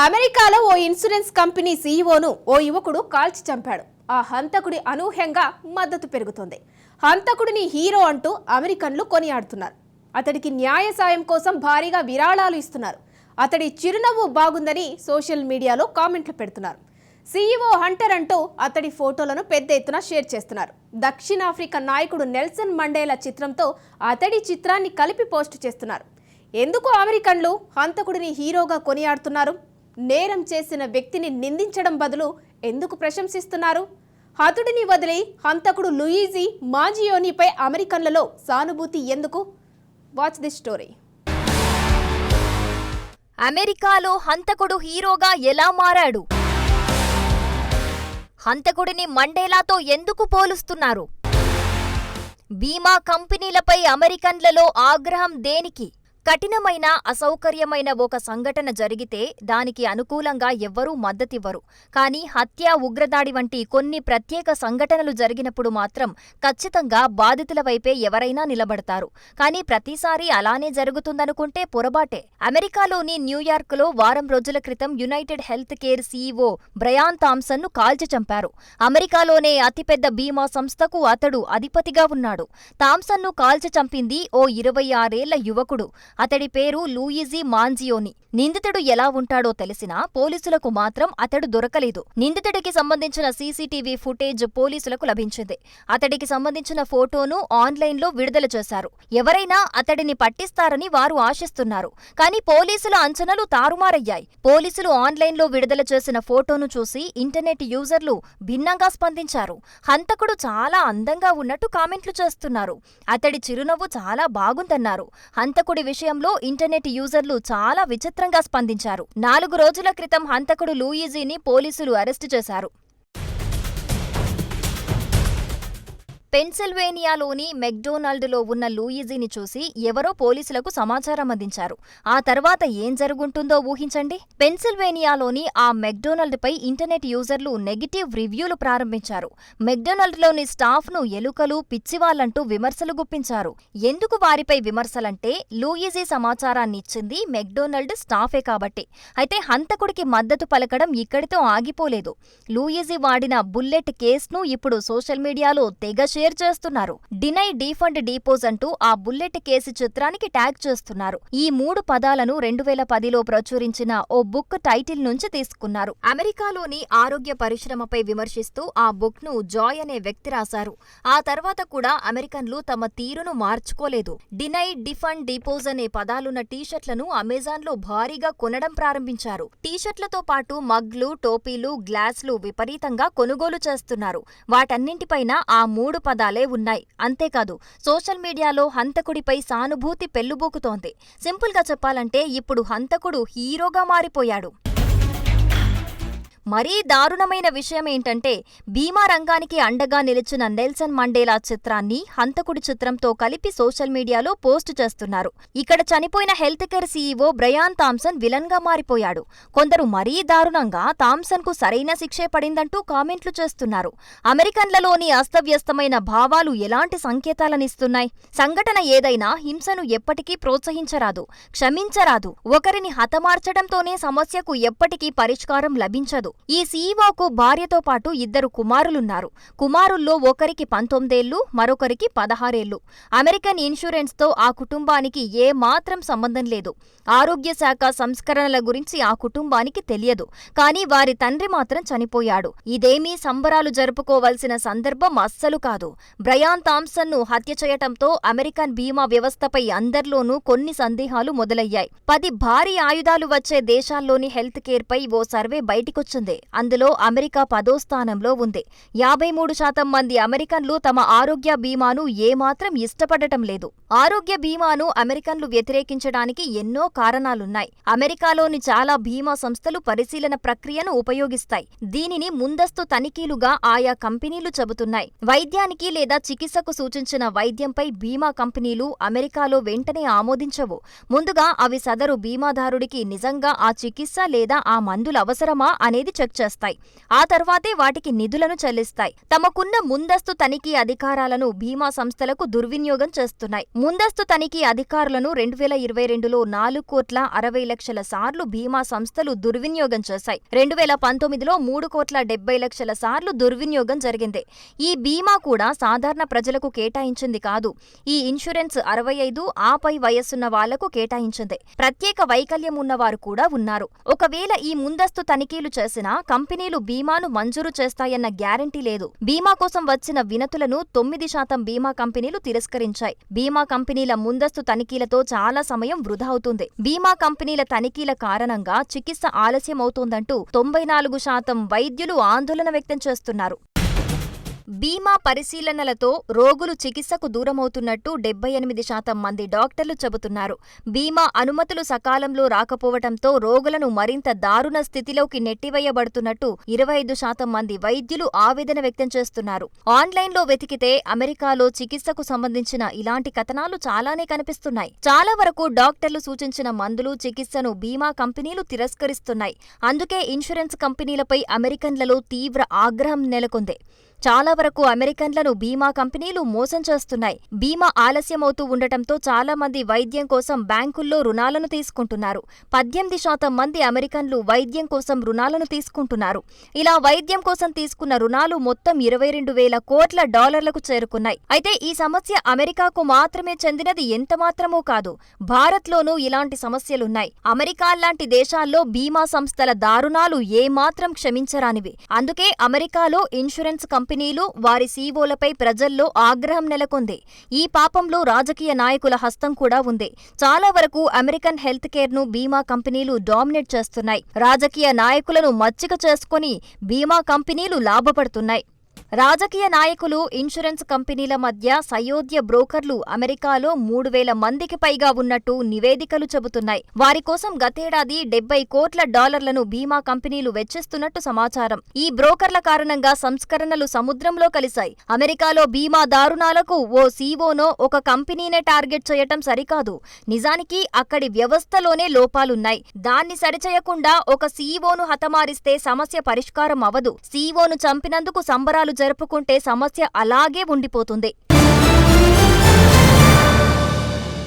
అమెరికాలో ఓ insurance company సీఈఓను ఓ యువకుడు కాల్చి చంపాడు. ఆ హంతకుడి అనూహ్యంగా మద్దతు పెరుగుతోంది. హంతకుడిని హీరో అంటూ అమెరికన్లు కొనియాడుతున్నారు. అతడికి న్యాయ సాయం కోసం భారీగా విరాళాలు ఇస్తున్నారు. అతడి చిరునవ్వు బాగుందని సోషల్ మీడియాలో కామెంట్లు పెడుతున్నారు. సీఈఓ హంటర్ అంటూ అతడి ఫోటోలను పెద్ద ఎత్తున షేర్ చేస్తున్నారు. దక్షిణాఫ్రికా నాయకుడు నెల్సన్ మండేలా చిత్రంతో అతడి చిత్రాన్ని కలిపి పోస్ట్ చేస్తున్నారు. ఎందుకు అమెరికన్లు హంతకుడిని హీరోగా కొనియాడుతున్నారు? నేరం చేసిన వ్యక్తిని నిందించడం బదులు ఎందుకు ప్రశంసిస్తున్నారు? హతుడిని వదిలి హంతకుడు లూయిజీ మాంజియోనీపై అమెరికన్లలో సానుభూతి ఎందుకు? Watch this story. అమెరికాలో హంతకుడు హీరోగా ఎలా మారాడు? హంతకుడిని మండేలాతో ఎందుకు పోలుస్తున్నారు? బీమా కంపెనీలపై అమెరికన్లలో ఆగ్రహం దేనికి? కఠినమైన అసౌకర్యమైన ఒక సంఘటన జరిగితే దానికి అనుకూలంగా ఎవ్వరూ మద్దతివ్వరు. కానీ హత్య, ఉగ్రదాడి వంటి కొన్ని ప్రత్యేక సంఘటనలు జరిగినప్పుడు మాత్రం ఖచ్చితంగా బాధితుల వైపే ఎవరైనా నిలబడతారు. కానీ ప్రతిసారి అలానే జరుగుతుందనుకుంటే పొరబాటే. అమెరికాలోని న్యూయార్క్లో వారం రోజుల క్రితం United Health care CEO Brian థామ్సన్ను కాల్చి చంపారు. అమెరికాలోనే అతిపెద్ద బీమా సంస్థకు అతడు అధిపతిగా ఉన్నాడు. థామ్సన్ను కాల్చి చంపింది ఓ 26 ఏళ్ల యువకుడు. అతడి పేరు లూయిజీ మాంజియోని. నిందితుడు ఎలా ఉంటాడో తెలిసినా పోలీసులకు మాత్రం అతడు దొరకలేదు. నిందితుడికి సంబంధించిన సీసీటీవీ ఫుటేజ్ పోలీసులకు లభించింది. అతడికి సంబంధించిన ఫోటోను ఆన్లైన్లో విడుదల చేశారు. ఎవరైనా అతడిని పట్టిస్తారని వారు ఆశిస్తున్నారు. కానీ పోలీసుల అంచనాలు తారుమారయ్యాయి. పోలీసులు ఆన్లైన్లో విడుదల చేసిన ఫోటోను చూసి ఇంటర్నెట్ యూజర్లు భిన్నంగా స్పందించారు. హంతకుడు చాలా అందంగా ఉన్నట్టు కామెంట్లు చేస్తున్నారు. అతడి చిరునవ్వు చాలా బాగుందన్నారు. హంతకుడి విషయంలో ఇంటర్నెట్ యూజర్లు చాలా విచిత్రంగా స్పందించారు. 4 రోజుల క్రితం హంతకుడు లూయిజీని పోలీసులు అరెస్టు చేశారు. పెన్సిల్వేనియాలోని మెక్డొనాల్డ్లో ఉన్న లూయిజీని చూసి ఎవరో పోలీసులకు సమాచారం అందించారు. ఆ తర్వాత ఏం జరుగుంటుందో ఊహించండి. పెన్సిల్వేనియాలోని ఆ మెక్డొనాల్డ్పై ఇంటర్నెట్ యూజర్లు నెగిటివ్ రివ్యూలు ప్రారంభించారు. మెక్డొనాల్డ్లోని స్టాఫ్ను ఎలుకలు, పిచ్చివాళ్లంటూ విమర్శలు గుప్పించారు. ఎందుకు వారిపై విమర్శలంటే లూయిజీ సమాచారాన్నిచ్చింది మెక్డొనాల్డ్ స్టాఫే కాబట్టి. అయితే హంతకుడికి మద్దతు పలకడం ఇక్కడితో ఆగిపోలేదు. లూయిజీ వాడిన బుల్లెట్ కేస్ను ఇప్పుడు సోషల్ మీడియాలో తెగ షేర్ చేస్తున్నారు. డినై డీఫండ్ డీపోజ్ అంటూ ఆ బుల్లెట్ కేసు చిత్రానికి ట్యాగ్ చేస్తున్నారు. ఈ 3 పదాలను 2010లో ప్రచురించిన ఓ బుక్ టైటిల్ నుంచి తీసుకున్నారు. అమెరికాలోని ఆరోగ్య పరిశ్రమపై విమర్శిస్తూ ఆ బుక్ ను జాయ్ అనే వ్యక్తి రాశారు. ఆ తర్వాత కూడా అమెరికన్లు తమ తీరును మార్చుకోలేదు. డినై డిఫండ్ డీపోజ్ అనే పదాలున్న టీషర్ట్లను అమెజాన్లో భారీగా కొనడం ప్రారంభించారు. టీషర్ట్లతో పాటు మగ్లు, టోపీలు, గ్లాస్లు విపరీతంగా కొనుగోలు చేస్తున్నారు. వాటన్నింటిపైన ఆ 3 పదాలే ఉన్నాయి. అంతేకాదు సోషల్ మీడియాలో హంతకుడిపై సానుభూతి పెల్లుబూకుతోంది. సింపుల్గా చెప్పాలంటే ఇప్పుడు హంతకుడు హీరోగా మారిపోయాడు. మరీ దారుణమైన విషయమేంటంటే బీమా రంగానికి అండగా నిలిచిన నెల్సన్ మండేలా చిత్రాన్ని హంతకుడి చిత్రంతో కలిపి సోషల్ మీడియాలో పోస్టు చేస్తున్నారు. ఇక్కడ చనిపోయిన health care CEO Brian Thompson విలన్గా మారిపోయాడు. కొందరు మరీ దారుణంగా థామ్సన్కు సరైన శిక్షే పడిందంటూ కామెంట్లు చేస్తున్నారు. అమెరికన్లలోని అస్తవ్యస్తమైన భావాలు ఎలాంటి సంకేతాలనిస్తున్నాయి? సంఘటన ఏదైనా హింసను ఎప్పటికీ ప్రోత్సహించరాదు, క్షమించరాదు. ఒకరిని హతమార్చడంతోనే సమస్యకు ఎప్పటికీ పరిష్కారం లభించదు. ఈ సీఈఓకు భార్యతో పాటు 2 కుమారులున్నారు. కుమారుల్లో ఒకరికి 19 ఏళ్లు, మరొకరికి 16 ఏళ్లు. అమెరికన్ ఇన్సూరెన్స్తో ఆ కుటుంబానికి ఏ మాత్రం సంబంధం లేదు. ఆరోగ్య శాఖ సంస్కరణల గురించి ఆ కుటుంబానికి తెలియదు. కానీ వారి తండ్రి మాత్రం చనిపోయాడు. ఇదేమీ సంబరాలు జరుపుకోవలసిన సందర్భం అస్సలు కాదు. బ్రయాన్ థామ్సన్ను హత్య చేయటంతో అమెరికన్ బీమా వ్యవస్థపై అందరిలోనూ కొన్ని సందేహాలు మొదలయ్యాయి. 10 భారీ ఆయుధాలు వచ్చే దేశాల్లోని హెల్త్ కేర్పై ఓ సర్వే బయటికొచ్చింది. అందులో అమెరికా 10వ స్థానంలో ఉంది. 53% మంది అమెరికన్లు తమ ఆరోగ్య బీమాను ఏమాత్రం ఇష్టపడటం లేదు. ఆరోగ్య బీమాను అమెరికన్లు వ్యతిరేకించడానికి ఎన్నో కారణాలున్నాయి. అమెరికాలోని చాలా బీమా సంస్థలు పరిశీలన ప్రక్రియను ఉపయోగిస్తాయి. దీనిని ముందస్తు తనిఖీలుగా ఆయా కంపెనీలు చెబుతున్నాయి. వైద్యానికి లేదా చికిత్సకు సూచించిన వైద్యంపై బీమా కంపెనీలు అమెరికాలో వెంటనే ఆమోదించవు. ముందుగా అవి సదరు బీమాదారుడికి నిజంగా ఆ చికిత్స లేదా ఆ మందులు అవసరమా అనేది చెక్ చేస్తాయి. ఆ తర్వాతే వాటికి నిధులను చెల్లిస్తాయి. తమకున్న ముందస్తు తనిఖీ అధికారాలను బీమా సంస్థలకు దుర్వినియోగం చేస్తున్నాయి. ముందస్తు తనిఖీ అధికారులను 2022లో 4,60,00,000 సార్లు బీమా సంస్థలు దుర్వినియోగం చేశాయి. 2019లో 3,70,00,000 సార్లు దుర్వినియోగం జరిగింది. ఈ బీమా కూడా సాధారణ ప్రజలకు కేటాయించింది కాదు. ఈ ఇన్సూరెన్స్ 65 ఆపై వయస్సున్న వాళ్లకు కేటాయించింది. ప్రత్యేక వైకల్యం ఉన్నవారు కూడా ఉన్నారు. ఒకవేళ ఈ ముందస్తు తనిఖీలు చేసినా కంపెనీలు బీమాను మంజూరు చేస్తాయన్న గ్యారంటీ లేదు. బీమా కోసం వచ్చిన వినతులను 9% బీమా కంపెనీలు తిరస్కరించాయి. బీమా కంపెనీల ముందస్తు తనిఖీలతో చాలా సమయం వృధా అవుతుంది. బీమా కంపెనీల తనిఖీల కారణంగా చికిత్స ఆలస్యమవుతోందంటూ 94% వైద్యులు ఆందోళన వ్యక్తం చేస్తున్నారు. బీమా పరిశీలనలతో రోగులు చికిత్సకు దూరమవుతున్నట్టు 78% మంది డాక్టర్లు చెబుతున్నారు. బీమా అనుమతులు సకాలంలో రాకపోవటంతో రోగులను మరింత దారుణ స్థితిలోకి నెట్టివేయబడుతున్నట్టు 25% మంది వైద్యులు ఆవేదన వ్యక్తం చేస్తున్నారు. ఆన్లైన్లో వెతికితే అమెరికాలో చికిత్సకు సంబంధించిన ఇలాంటి కథనాలు చాలానే కనిపిస్తున్నాయి. చాలా వరకు డాక్టర్లు సూచించిన మందులు, చికిత్సను బీమా కంపెనీలు తిరస్కరిస్తున్నాయి. అందుకే ఇన్సూరెన్స్ కంపెనీలపై అమెరికన్లలో తీవ్ర ఆగ్రహం నెలకొంది. చాలా వరకు అమెరికన్లను బీమా కంపెనీలు మోసం చేస్తున్నాయి. బీమా ఆలస్యమవుతూ ఉండటంతో చాలా మంది వైద్యం కోసం బ్యాంకుల్లో రుణాలను తీసుకుంటున్నారు. 18% మంది అమెరికన్లు వైద్యం కోసం రుణాలను తీసుకుంటున్నారు. ఇలా వైద్యం కోసం తీసుకున్న రుణాలు మొత్తం $22,000 కోట్ల చేరుకున్నాయి. అయితే ఈ సమస్య అమెరికాకు మాత్రమే చెందినది ఎంతమాత్రమూ కాదు. భారత్లోనూ ఇలాంటి సమస్యలున్నాయి. అమెరికా లాంటి దేశాల్లో బీమా సంస్థల దారుణాలు ఏమాత్రం క్షమించరానివి. అందుకే అమెరికాలో ఇన్సూరెన్స్ కంపెనీలు, వారి సీఈఓలపై ప్రజల్లో ఆగ్రహం నెలకొంది. ఈ పాపంలో రాజకీయ నాయకుల హస్తం కూడా ఉంది. చాలా వరకు అమెరికన్ హెల్త్ కేర్ను బీమా కంపెనీలు డామినేట్ చేస్తున్నాయి. రాజకీయ నాయకులను మచ్చిక చేసుకుని బీమా కంపెనీలు లాభపడుతున్నాయి. రాజకీయ నాయకులు, ఇన్సూరెన్స్ కంపెనీల మధ్య సయోధ్య బ్రోకర్లు అమెరికాలో 3,000 మందికి పైగా ఉన్నట్టు నివేదికలు చెబుతున్నాయి. వారి కోసం గతేడాది $70 కోట్ల బీమా కంపెనీలు వెచ్చిస్తున్నట్టు సమాచారం. ఈ బ్రోకర్ల కారణంగా సంస్కరణలు సముద్రంలో కలిశాయి. అమెరికాలో బీమా దారుణాలకు ఓ సీఈఓనో ఒక కంపెనీనే టార్గెట్ చేయటం సరికాదు. నిజానికి అక్కడి వ్యవస్థలోనే లోపాలున్నాయి. దాన్ని సరిచేయకుండా ఒక సీఈఓను హతమారిస్తే సమస్య పరిష్కారం అవదు. సీఈఓను చంపినందుకు సంబరాలు జరుపుకుంటే సమస్య అలాగే ఉండిపోతుంది.